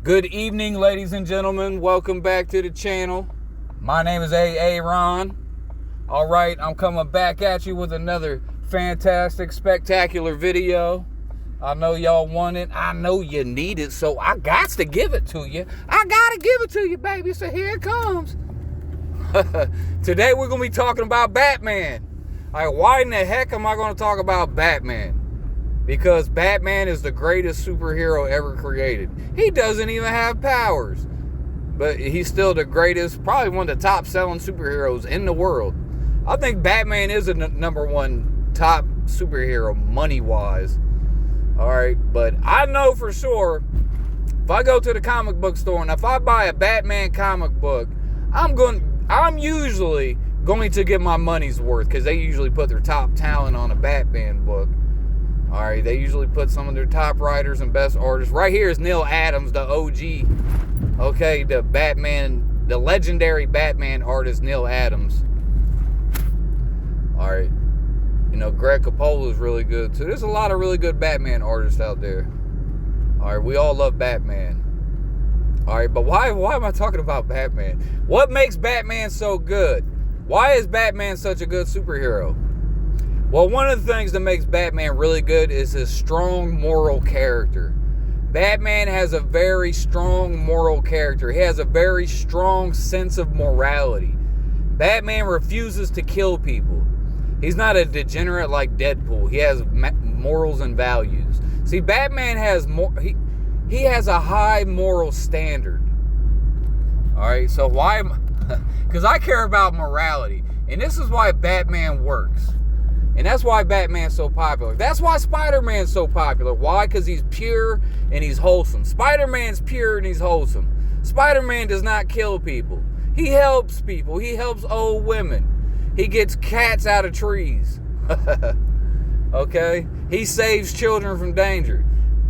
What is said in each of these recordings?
Good evening, ladies and gentlemen. Welcome back to the channel. My name is Aaron. All right, I'm coming back at you with another fantastic, spectacular video. I know y'all want it. I know you need it, so I got to give it to you. I got to give it to you, baby. So here it comes. Today we're going to be talking about Batman. All right, why in the heck am I going to talk about Batman? Because Batman is the greatest superhero ever created. He doesn't even have powers. But he's still the greatest, probably one of the top selling superheroes in the world. I think Batman is the number one top superhero money-wise. Alright, but I know for sure, if I go to the comic book store and if I buy a Batman comic book, I'm usually going to get my money's worth, because they usually put their top talent on a Batman book. Alright, they usually put some of their top writers and best artists. Right here is Neil Adams, the OG. Okay, the legendary Batman artist, Neil Adams. Alright. You know, Greg Capullo is really good too. There's a lot of really good Batman artists out there. Alright, we all love Batman. Alright, but why am I talking about Batman? What makes Batman so good? Why is Batman such a good superhero? Well, one of the things that makes Batman really good is his strong moral character. Batman has a very strong moral character. He has a very strong sense of morality. Batman refuses to kill people. He's not a degenerate like Deadpool. He has morals and values. See, Batman has he has a high moral standard. All right, so why? Because I care about morality, and this is why Batman works. And that's why Batman's so popular. That's why Spider-Man's so popular. Why? Because he's pure and he's wholesome. Spider-Man's pure and he's wholesome. Spider-Man does not kill people. He helps people. He helps old women. He gets cats out of trees. Okay? He saves children from danger.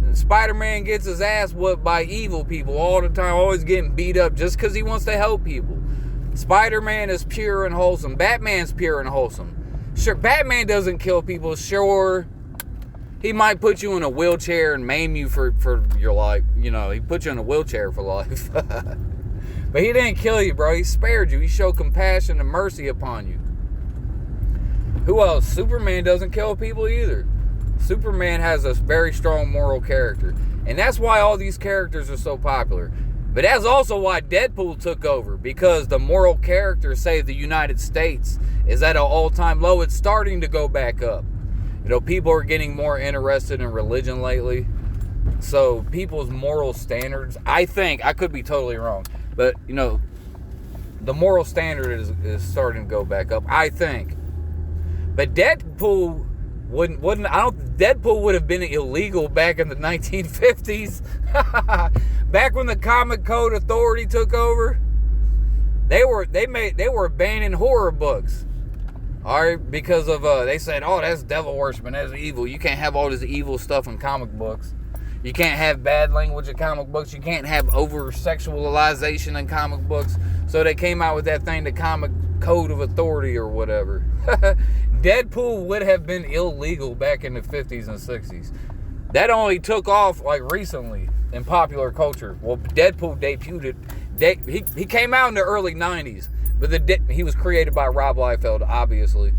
And Spider-Man gets his ass whooped by evil people all the time, always getting beat up just because he wants to help people. Spider-Man is pure and wholesome. Batman's pure and wholesome. Sure, Batman doesn't kill people. Sure, he might put you in a wheelchair and maim you for your life. You know, he put you in a wheelchair for life. But he didn't kill you, bro. He spared you. He showed compassion and mercy upon you. Who else? Superman doesn't kill people either. Superman has a very strong moral character. And that's why all these characters are so popular. But that's also why Deadpool took over, because the moral character saved the United States is at an all-time low. It's starting to go back up. You know, people are getting more interested in religion lately. So people's moral standards, I think, I could be totally wrong, but, you know, the moral standard is starting to go back up, I think. But Deadpool Deadpool would have been illegal back in the 1950s. Back when the Comic Code Authority took over, they were banning horror books. All right, because of they said, "Oh, that's devil worshiping, that's evil. You can't have all this evil stuff in comic books. You can't have bad language in comic books. You can't have over sexualization in comic books." So they came out with that thing, the Comic Code of Authority or whatever. Deadpool would have been illegal back in the 50s and 60s. That only took off like recently in popular culture. Well, Deadpool debuted it. He came out in the early 90s, but he was created by Rob Liefeld, obviously.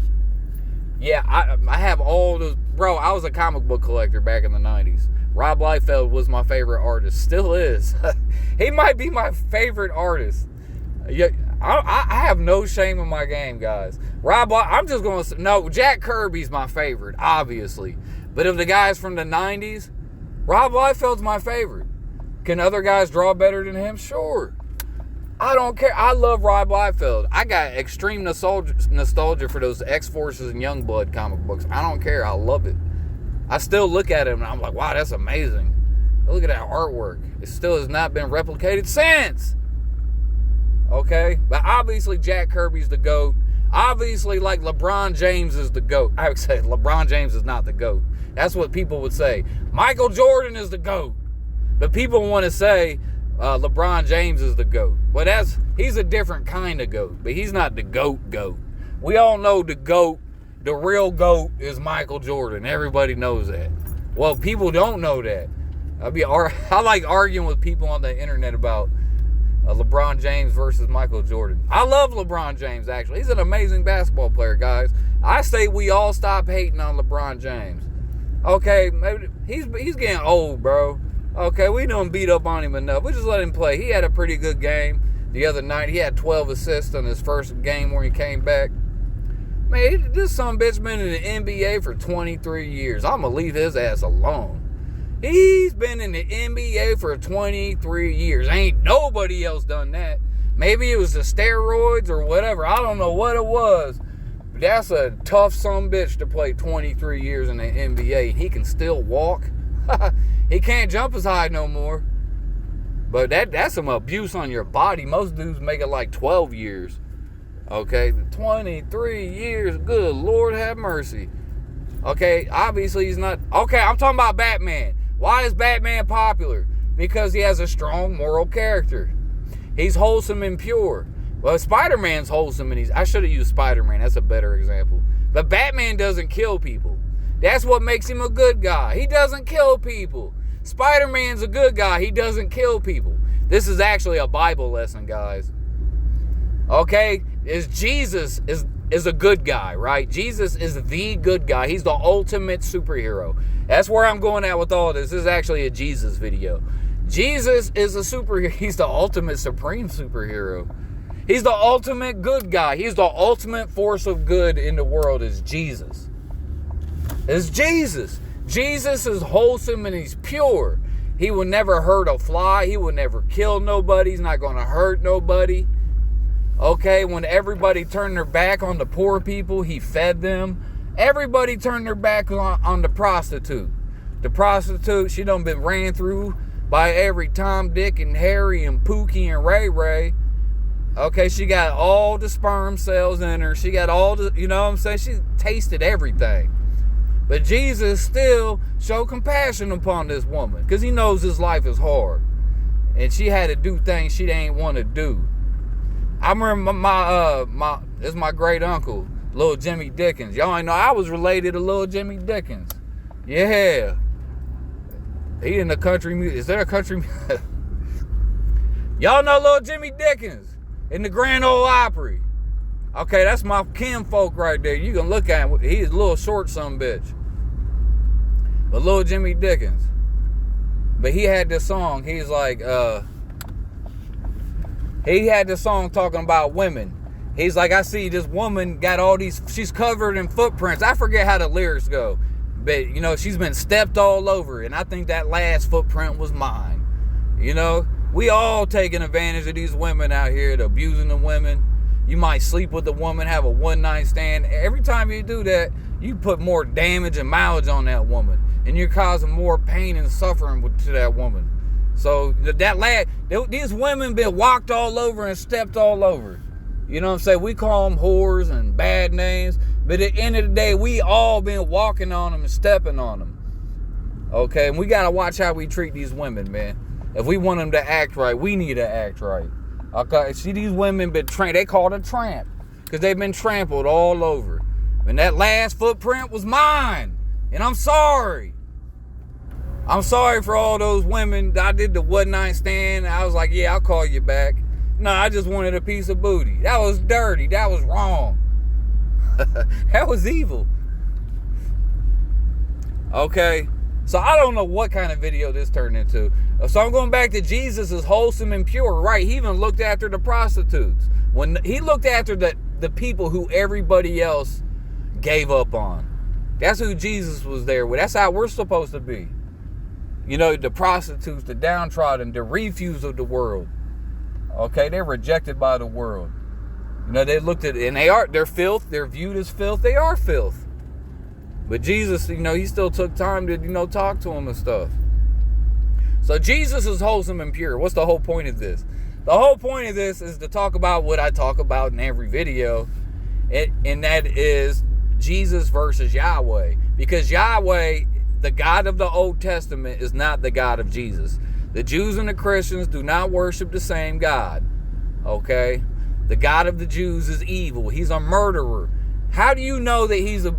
Yeah, I have all those. Bro, I was a comic book collector back in the 90s. Rob Liefeld was my favorite artist. Still is. He might be my favorite artist. Yeah, I have no shame in my game, guys. I'm just going to say, no, Jack Kirby's my favorite, obviously. But of the guys from the 90s, Rob Liefeld's my favorite. Can other guys draw better than him? Sure. I don't care. I love Rob Liefeld. I got extreme nostalgia for those X-Forces and Youngblood comic books. I don't care. I love it. I still look at him and I'm like, wow, that's amazing. Look at that artwork. It still has not been replicated since. Okay? But obviously Jack Kirby's the GOAT. Obviously, like, LeBron James is the GOAT. I would say LeBron James is not the GOAT. That's what people would say. Michael Jordan is the GOAT. But people want to say LeBron James is the GOAT. Well, he's a different kind of GOAT. But he's not the GOAT. We all know the GOAT, the real GOAT, is Michael Jordan. Everybody knows that. Well, people don't know that. I like arguing with people on the internet about LeBron James versus Michael Jordan. I love LeBron James, actually. He's an amazing basketball player, guys. I say we all stop hating on LeBron James. Okay, maybe he's getting old, bro. Okay, we done beat up on him enough. We just let him play. He had a pretty good game the other night. He had 12 assists in his first game where he came back. Man, this son bitch been in the NBA for 23 years. I'm going to leave his ass alone. He's been in the NBA for 23 years. Ain't nobody else done that. Maybe it was the steroids or whatever. I don't know what it was. But that's a tough son bitch to play 23 years in the NBA. He can still walk. He can't jump as high no more. But that's some abuse on your body. Most dudes make it like 12 years. Okay, 23 years. Good Lord have mercy. Okay, obviously he's not. Okay, I'm talking about Batman. Why is Batman popular? Because he has a strong moral character. He's wholesome and pure. Well, Spider-Man's wholesome and I should have used Spider-Man. That's a better example. But Batman doesn't kill people. That's what makes him a good guy. He doesn't kill people. Spider-Man's a good guy. He doesn't kill people. This is actually a Bible lesson, guys. Okay? Jesus is a good guy, right? Jesus is the good guy. He's the ultimate superhero. That's where I'm going at with all this. This is actually a Jesus video. Jesus is a superhero. He's the ultimate supreme superhero. He's the ultimate good guy. He's the ultimate force of good in the world is Jesus. It's Jesus. Jesus is wholesome and he's pure. He will never hurt a fly. He will never kill nobody. He's not going to hurt nobody. Okay, when everybody turned their back on the poor people, he fed them. Everybody turned their back on the prostitute. The prostitute, she done been ran through by every Tom, Dick, and Harry, and Pookie, and Ray Ray. Okay, she got all the sperm cells in her. She got all the, you know what I'm saying? She tasted everything. But Jesus still showed compassion upon this woman because he knows his life is hard. And she had to do things she didn't want to do. I remember this is my great uncle, Little Jimmy Dickens. Y'all ain't know I was related to Little Jimmy Dickens. Yeah. He in the country music. Is there a country music? Y'all know Little Jimmy Dickens in the Grand Ole Opry. Okay, that's my kinfolk right there. You can look at him. He's a little short son bitch. But Little Jimmy Dickens. But he had this song. He's like, he had this song talking about women. He's like, I see this woman got all these, she's covered in footprints. I forget how the lyrics go. But, you know, she's been stepped all over. And I think that last footprint was mine. You know, we all taking advantage of these women out here, the abusing the women. You might sleep with a woman, have a one-night stand. Every time you do that, you put more damage and mileage on that woman. And you're causing more pain and suffering to that woman. So these women been walked all over and stepped all over. You know what I'm saying? We call them whores and bad names. But at the end of the day, we all been walking on them and stepping on them. Okay? And we got to watch how we treat these women, man. If we want them to act right, we need to act right. Okay? See, these women been trained. They called a tramp. Because they've been trampled all over. And that last footprint was mine. And I'm sorry. I'm sorry for all those women. I did the one night stand. I was like, yeah, I'll call you back. No, I just wanted a piece of booty. That was dirty. That was wrong. That was evil. Okay. So I don't know what kind of video this turned into. So I'm going back to Jesus is wholesome and pure. Right. He even looked after the prostitutes. When he looked after the people who everybody else gave up on. That's who Jesus was there with. That's how we're supposed to be. You know, the prostitutes, the downtrodden, the refuse of the world. Okay, they're rejected by the world. You know, they looked at, and they're filth. They're viewed as filth. They are filth. But Jesus, you know, he still took time to, you know, talk to them and stuff. So Jesus is wholesome and pure. What's the whole point of this? The whole point of this is to talk about what I talk about in every video. And that is Jesus versus Yahweh. Because Yahweh, the God of the Old Testament, is not the God of Jesus. The Jews and the Christians do not worship the same God. Okay? The God of the Jews is evil. He's a murderer. How do you know that he's a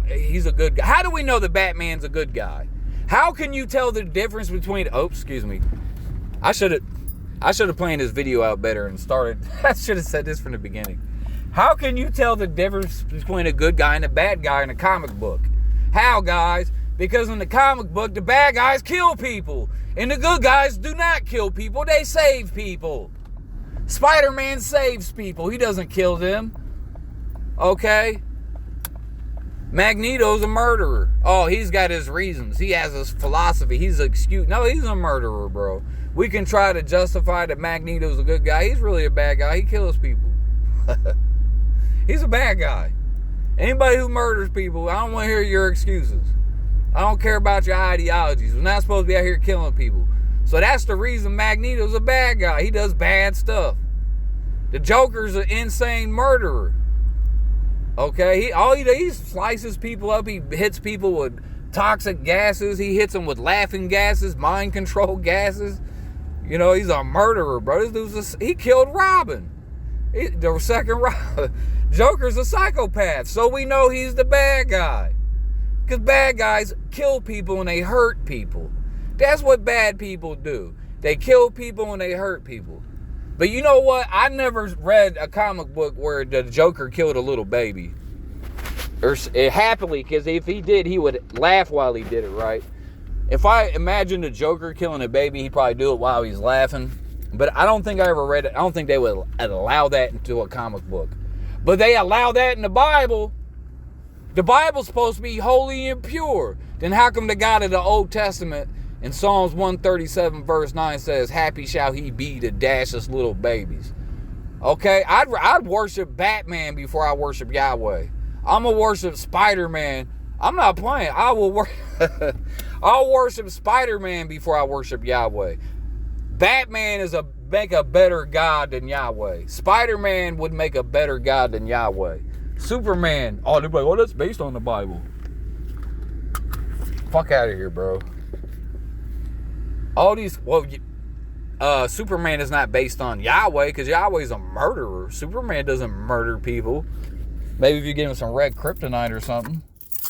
good guy? How do we know that Batman's a good guy? How can you tell the difference between, oh, excuse me. I should have planned this video out better and started. I should have said this from the beginning. How can you tell the difference between a good guy and a bad guy in a comic book? How, guys? Because in the comic book, the bad guys kill people. And the good guys do not kill people. They save people. Spider-Man saves people. He doesn't kill them. Okay? Magneto's a murderer. Oh, he's got his reasons. He has his philosophy. He's an excuse. No, he's a murderer, bro. We can try to justify that Magneto's a good guy. He's really a bad guy. He kills people. He's a bad guy. Anybody who murders people, I don't want to hear your excuses. I don't care about your ideologies. We're not supposed to be out here killing people. So that's the reason Magneto's a bad guy. He does bad stuff. The Joker's an insane murderer. Okay? He slices people up. He hits people with toxic gases. He hits them with laughing gases, mind control gases. You know, he's a murderer, bro. This dude's he killed Robin. The second Robin. Joker's a psychopath. So we know he's the bad guy. Because bad guys kill people and they hurt people. That's what bad people do. They kill people and they hurt people. But you know what? I never read a comic book where the Joker killed a little baby. Or happily, because if he did, he would laugh while he did it, right? If I imagine the Joker killing a baby, he'd probably do it while he's laughing. But I don't think I ever read it. I don't think they would allow that into a comic book. But they allow that in the Bible. The Bible's supposed to be holy and pure. Then how come the God of the Old Testament in Psalms 137 verse 9 says, happy shall he be to dash us little babies? Okay, I'd worship Batman before I worship Yahweh. I'm going to worship Spider-Man. I'm not playing. I'll worship Spider-Man before I worship Yahweh. Batman make a better God than Yahweh. Spider-Man would make a better God than Yahweh. Superman, oh, they're like, oh, that's based on the Bible. Fuck out of here, bro. All these, Superman is not based on Yahweh because Yahweh's a murderer. Superman doesn't murder people. Maybe if you give him some red kryptonite or something.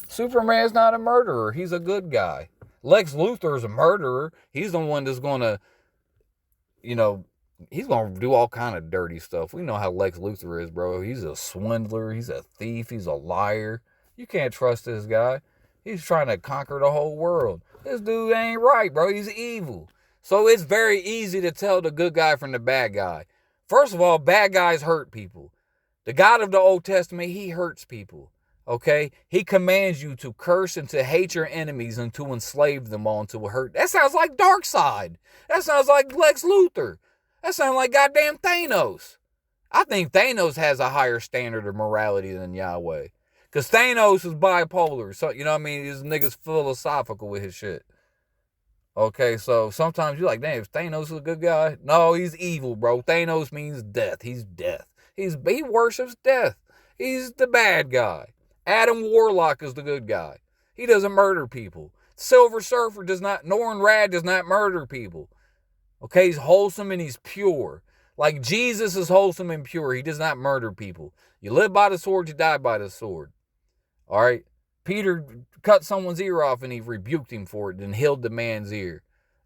Superman's not a murderer. He's a good guy. Lex Luthor's a murderer. He's the one that's going to, he's going to do all kind of dirty stuff. We know how Lex Luthor is, bro. He's a swindler. He's a thief. He's a liar. You can't trust this guy. He's trying to conquer the whole world. This dude ain't right, bro. He's evil. So it's very easy to tell the good guy from the bad guy. First of all, bad guys hurt people. The God of the Old Testament, he hurts people. Okay? He commands you to curse and to hate your enemies and to enslave them all and to hurt. That sounds like Darkseid. That sounds like Lex Luthor. That sounds like goddamn Thanos. I think Thanos has a higher standard of morality than Yahweh. Because Thanos is bipolar. So, you know what I mean? This nigga's philosophical with his shit. Okay, so sometimes you're like, damn, is Thanos a good guy? No, he's evil, bro. Thanos means death. He's death. He worships death. He's the bad guy. Adam Warlock is the good guy. He doesn't murder people. Silver Surfer Norrin Rad does not murder people. Okay, he's wholesome and he's pure. Like Jesus is wholesome and pure. He does not murder people. You live by the sword, you die by the sword. All right? Peter cut someone's ear off and he rebuked him for it and healed the man's ear.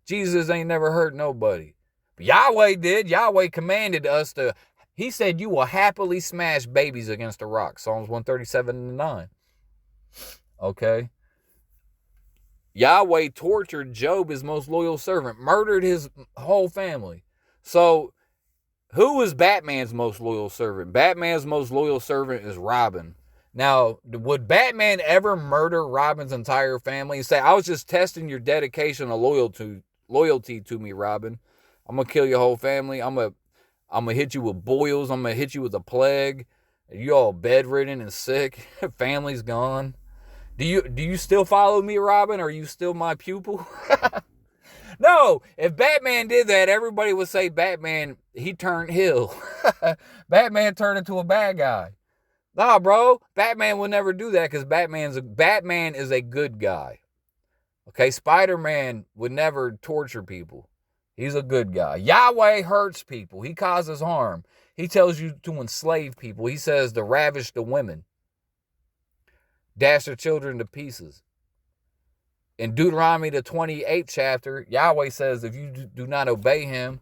Jesus ain't never hurt nobody. But Yahweh did. Yahweh commanded us to, he said, you will happily smash babies against a rock. Psalms 137:9. Okay? Yahweh tortured Job, his most loyal servant, murdered his whole family. So, who is Batman's most loyal servant? Batman's most loyal servant is Robin. Now, would Batman ever murder Robin's entire family and say, I was just testing your dedication and loyalty to me, Robin. I'm going to kill your whole family. I'm going to hit you with boils. I'm going to hit you with a plague. You all bedridden and sick. Family's gone. Do you still follow me, Robin? Are you still my pupil? No, if Batman did that, everybody would say Batman, he turned heel. Batman turned into a bad guy. Nah, bro, Batman would never do that because Batman is a good guy. Okay, Spider-Man would never torture people. He's a good guy. Yahweh hurts people. He causes harm. He tells you to enslave people. He says to ravish the women. Dash their children to pieces. In Deuteronomy, the 28th chapter, Yahweh says if you do not obey him,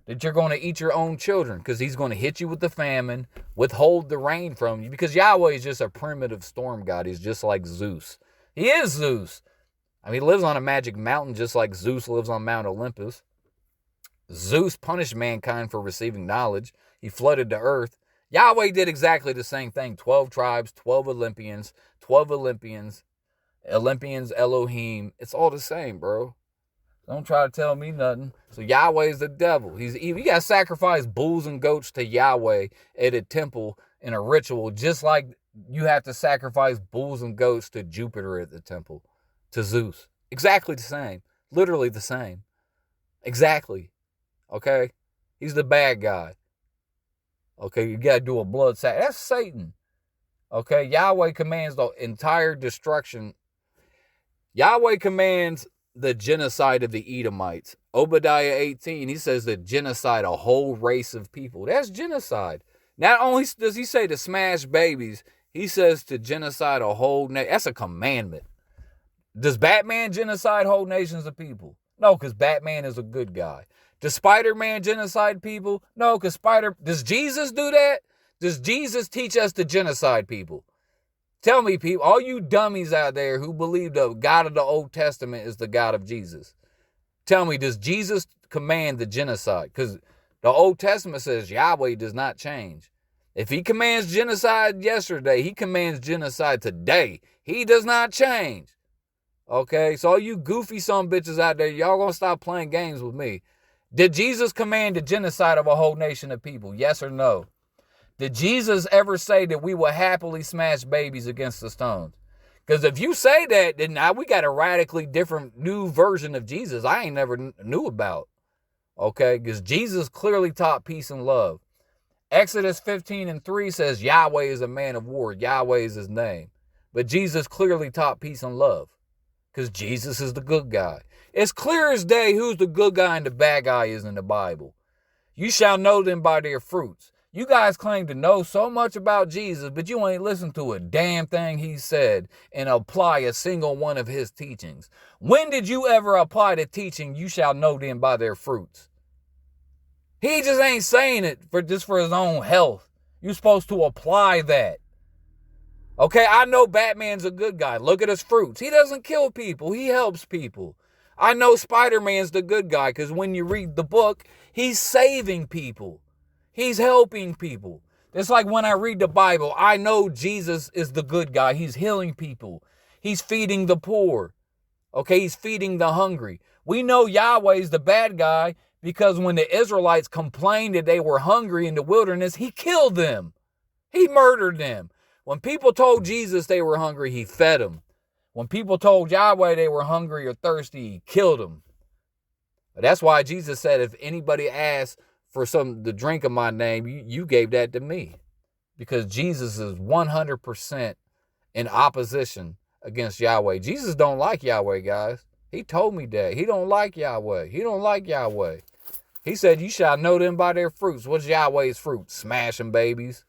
that you're going to eat your own children, because he's going to hit you with the famine, withhold the rain from you, because Yahweh is just a primitive storm god. He's just like Zeus. He is Zeus. I mean, he lives on a magic mountain just like Zeus lives on Mount Olympus. Zeus punished mankind for receiving knowledge. He flooded the earth. Yahweh did exactly the same thing. 12 tribes, 12 Olympians, Olympians, Elohim. It's all the same, bro. Don't try to tell me nothing. So Yahweh is the devil. He's evil. You got to sacrifice bulls and goats to Yahweh at a temple in a ritual, just like you have to sacrifice bulls and goats to Jupiter at the temple, to Zeus. Exactly the same. Literally the same. Exactly. Okay? He's the bad guy. Okay? You got to do a blood sacrifice. That's Satan. Okay? Yahweh commands the entire destruction. Yahweh commands the genocide of the Edomites. Obadiah 18, he says to genocide a whole race of people. That's genocide. Not only does he say to smash babies, he says to genocide a whole nation. That's a commandment. Does Batman genocide whole nations of people? No, because Batman is a good guy. Does Spider-Man genocide people? No, because Does Jesus do that? Does Jesus teach us to genocide people? Tell me, people, all you dummies out there who believe the God of the Old Testament is the God of Jesus. Tell me, does Jesus command the genocide? Because the Old Testament says Yahweh does not change. If he commands genocide yesterday, he commands genocide today. He does not change. Okay, so all you goofy son bitches out there, y'all gonna stop playing games with me. Did Jesus command the genocide of a whole nation of people? Yes or no? Did Jesus ever say that we will happily smash babies against the stones? Because if you say that, then now we got a radically different new version of Jesus I ain't never knew about. Okay, because Jesus clearly taught peace and love. Exodus 15:3 says Yahweh is a man of war. Yahweh is his name. But Jesus clearly taught peace and love, because Jesus is the good guy. It's clear as day who's the good guy and the bad guy is in the Bible. You shall know them by their fruits. You guys claim to know so much about Jesus, but you ain't listened to a damn thing he said and apply a single one of his teachings. When did you ever apply the teaching, you shall know them by their fruits? He just ain't saying it for his own health. You're supposed to apply that. Okay, I know Batman's a good guy. Look at his fruits. He doesn't kill people. He helps people. I know Spider-Man's the good guy because when you read the book, he's saving people. He's helping people. It's like when I read the Bible, I know Jesus is the good guy. He's healing people. He's feeding the poor. Okay, he's feeding the hungry. We know Yahweh's the bad guy because when the Israelites complained that they were hungry in the wilderness, he killed them. He murdered them. When people told Jesus they were hungry, he fed them. When people told Yahweh they were hungry or thirsty, he killed them. That's why Jesus said, if anybody asks for some to drink of my name, you gave that to me. Because Jesus is 100% in opposition against Yahweh. Jesus don't like Yahweh, guys. He told me that. He don't like Yahweh. He don't like Yahweh. He said, you shall know them by their fruits. What's Yahweh's fruit? Smashing babies.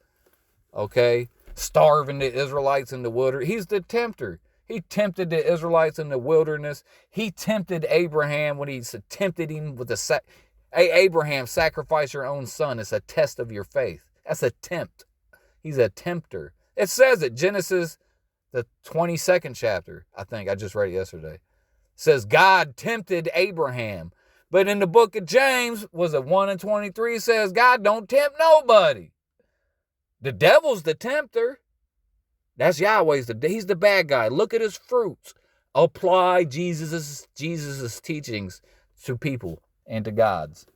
Okay? Starving the Israelites in the wilderness. He's the tempter. He tempted the Israelites in the wilderness. He tempted Abraham when he tempted him with hey, Abraham, sacrifice your own son. It's a test of your faith. That's a tempt. He's a tempter. It says it. Genesis, the 22nd chapter, I think. I just read it yesterday. It says God tempted Abraham. But in the book of James, was it 1:23, it says God don't tempt nobody. The devil's the tempter. That's Yahweh's. He's the bad guy. Look at his fruits. Apply Jesus' teachings to people and to God's.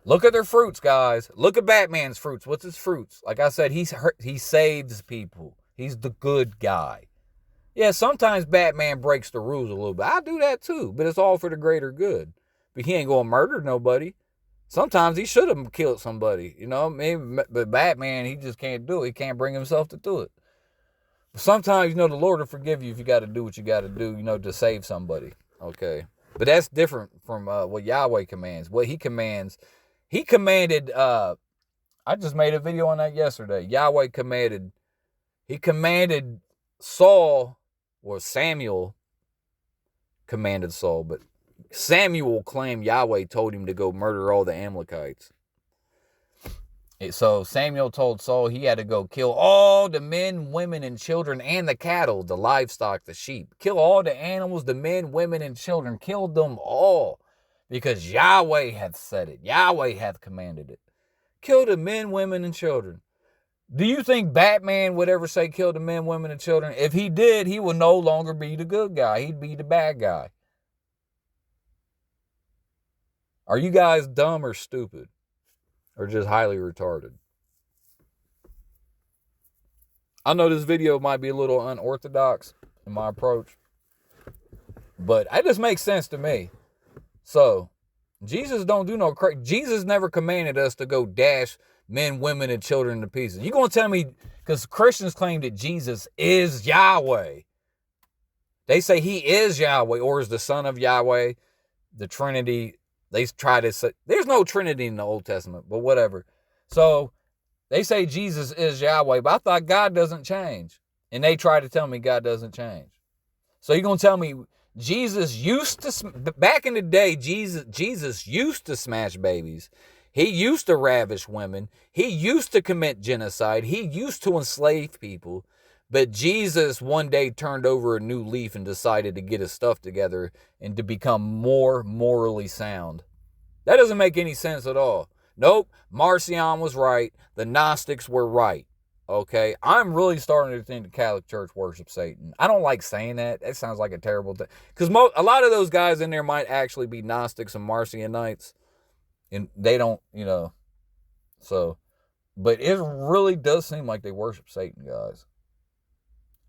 Look at their fruits, guys. Look at Batman's fruits. What's his fruits? Like I said, he saves people. He's the good guy. Yeah, sometimes Batman breaks the rules a little bit. I do that too, but it's all for the greater good. But he ain't gonna murder nobody. Sometimes he should have killed somebody, you know. Maybe, but Batman, he just can't do it. He can't bring himself to do it. But sometimes, you know, the Lord will forgive you if you got to do what you got to do, you know, to save somebody. Okay, but that's different from what Yahweh commands. What he commands, he commanded. I just made a video on that yesterday. Yahweh commanded. He commanded Saul or Samuel commanded Saul, but Samuel claimed Yahweh told him to go murder all the Amalekites. So Samuel told Saul he had to go kill all the men, women, and children, and the cattle, the livestock, the sheep. Kill all the animals, the men, women, and children. Kill them all, because Yahweh hath said it. Yahweh hath commanded it. Kill the men, women, and children. Do you think Batman would ever say kill the men, women, and children? If he did, he would no longer be the good guy. He'd be the bad guy. Are you guys dumb or stupid? Or just highly retarded? I know this video might be a little unorthodox in my approach, but it just makes sense to me. So, Jesus don't do no crazy. Jesus never commanded us to go dash men, women, and children to pieces. You gonna tell me, because Christians claim that Jesus is Yahweh. They say he is Yahweh, or is the son of Yahweh, the Trinity. They try to say, there's no Trinity in the Old Testament, but whatever. So, they say Jesus is Yahweh, but I thought God doesn't change. And they try to tell me God doesn't change. So you're going to tell me Jesus used to, back in the day, Jesus used to smash babies. He used to ravish women. He used to commit genocide. He used to enslave people. But Jesus one day turned over a new leaf and decided to get his stuff together and to become more morally sound. That doesn't make any sense at all. Nope, Marcion was right. The Gnostics were right. Okay, I'm really starting to think the Catholic Church worships Satan. I don't like saying that. That sounds like a terrible thing. Because a lot of those guys in there might actually be Gnostics and Marcionites. And they don't, so. But it really does seem like they worship Satan, guys.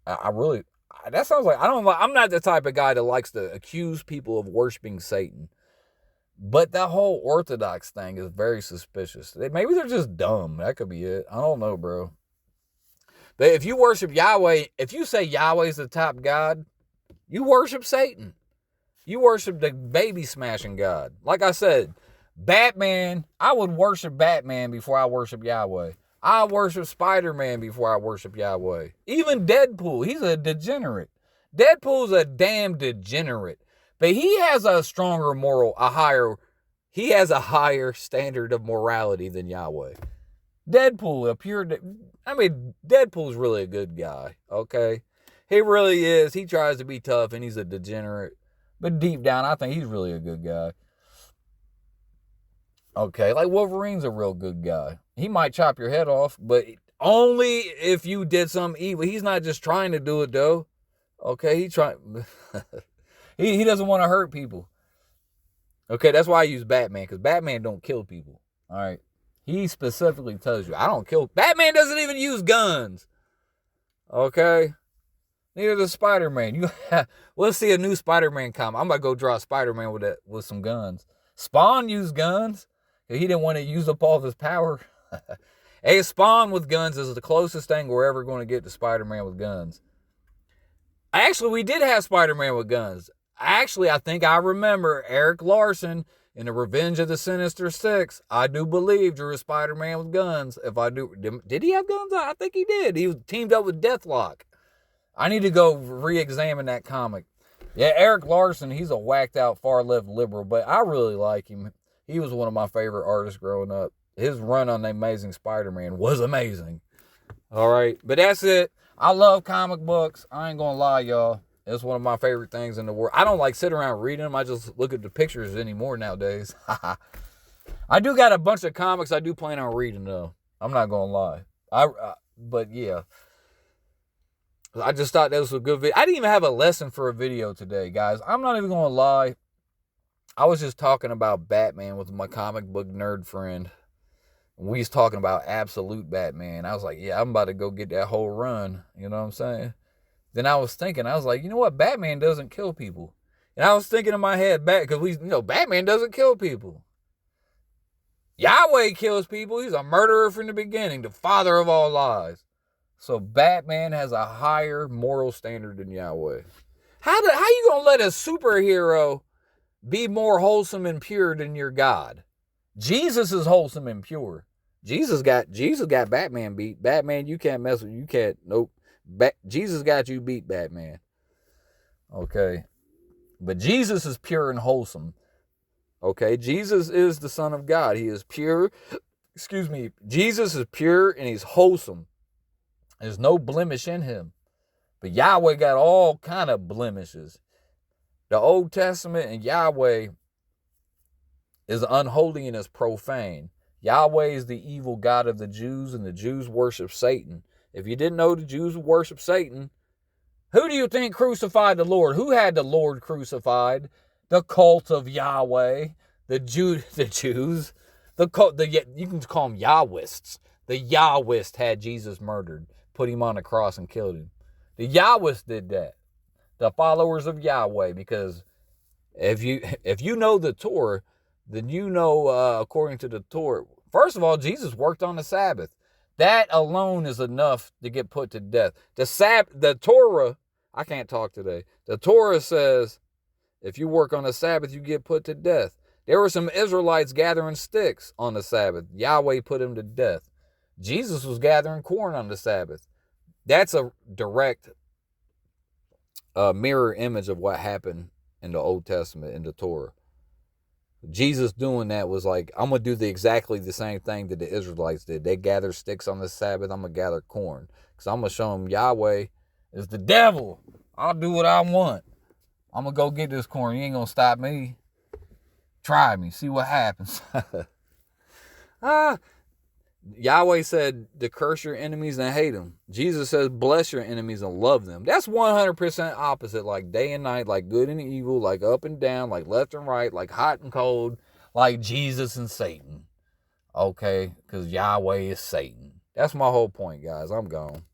That sounds like, I'm not the type of guy that likes to accuse people of worshiping Satan. But that whole Orthodox thing is very suspicious. Maybe they're just dumb. That could be it. I don't know, bro. But if you worship Yahweh, if you say Yahweh is the top God, you worship Satan. You worship the baby smashing God. Like I said, Batman, I would worship Batman before I worship Yahweh. I worship Spider-Man before I worship Yahweh. Even Deadpool, he's a degenerate. Deadpool's a damn degenerate. But he has a stronger he has a higher standard of morality than Yahweh. Deadpool, Deadpool's really a good guy, okay? He really is. He tries to be tough and he's a degenerate. But deep down, I think he's really a good guy. Okay, like Wolverine's a real good guy. He might chop your head off, but only if you did something evil. He's not just trying to do it, though. Okay, he doesn't want to hurt people. Okay, that's why I use Batman, because Batman don't kill people. All right. He specifically tells you, I don't kill. Batman doesn't even use guns. Okay? Neither does Spider-Man. We'll see a new Spider-Man comic. I'm about to go draw Spider-Man with some guns. Spawn used guns. He didn't want to use up all of his power. Hey, Spawn with guns is the closest thing we're ever going to get to Spider-Man with guns. Actually, we did have Spider-Man with guns. Actually, I think I remember Eric Larson in The Revenge of the Sinister Six. I do believe drew a Spider-Man with guns. If I do, did he have guns? I think he did. He was teamed up with Deathlock. I need to go re-examine that comic. Yeah, Eric Larson, he's a whacked out far-left liberal, but I really like him. He was one of my favorite artists growing up. His run on The Amazing Spider-Man was amazing. All right, but that's it. I love comic books. I ain't gonna lie, y'all. It's one of my favorite things in the world. I don't like sit around reading them. I just look at the pictures anymore nowadays. I do got a bunch of comics I do plan on reading, though. I'm not gonna lie. But yeah. I just thought that was a good video. I didn't even have a lesson for a video today, guys. I'm not even gonna lie. I was just talking about Batman with my comic book nerd friend. We was talking about absolute Batman. I was like, yeah, I'm about to go get that whole run. You know what I'm saying? Then I was thinking, I was like, you know what? Batman doesn't kill people. And I was thinking in my head, because Batman doesn't kill people. Yahweh kills people. He's a murderer from the beginning, the father of all lies. So Batman has a higher moral standard than Yahweh. How you gonna let a superhero be more wholesome and pure than your God? Jesus is wholesome and pure. Jesus got Batman beat. Batman, you can't mess with. You can't. Nope. Jesus got you beat, Batman. Okay. But Jesus is pure and wholesome. Okay, Jesus is the Son of God. He is pure. Excuse me. Jesus is pure and he's wholesome. There's no blemish in him. But Yahweh got all kind of blemishes. The Old Testament and Yahweh is unholy and is profane. Yahweh is the evil God of the Jews, and the Jews worship Satan. If you didn't know the Jews worship Satan, who do you think crucified the Lord? Who had the Lord crucified? The cult of Yahweh, the Jews, you can call them Yahwists. The Yahwist had Jesus murdered, put him on a cross and killed him. The Yahwists did that. The followers of Yahweh, because if you know the Torah, then you know, according to the Torah, first of all, Jesus worked on the Sabbath. That alone is enough to get put to death. The Torah, I can't talk today. The Torah says, if you work on the Sabbath, you get put to death. There were some Israelites gathering sticks on the Sabbath. Yahweh put them to death. Jesus was gathering corn on the Sabbath. That's a direct mirror image of what happened in the Old Testament, in the Torah. Jesus doing that was like, I'm going to do exactly the same thing that the Israelites did. They gathered sticks on the Sabbath. I'm going to gather corn. Because I'm going to show them Yahweh is the devil. I'll do what I want. I'm going to go get this corn. You ain't going to stop me. Try me. See what happens. Yahweh said to curse your enemies and hate them. Jesus says bless your enemies and love them. That's 100% opposite, like day and night, like good and evil, like up and down, like left and right, like hot and cold, like Jesus and Satan. Okay, because Yahweh is Satan. That's my whole point, guys. I'm gone.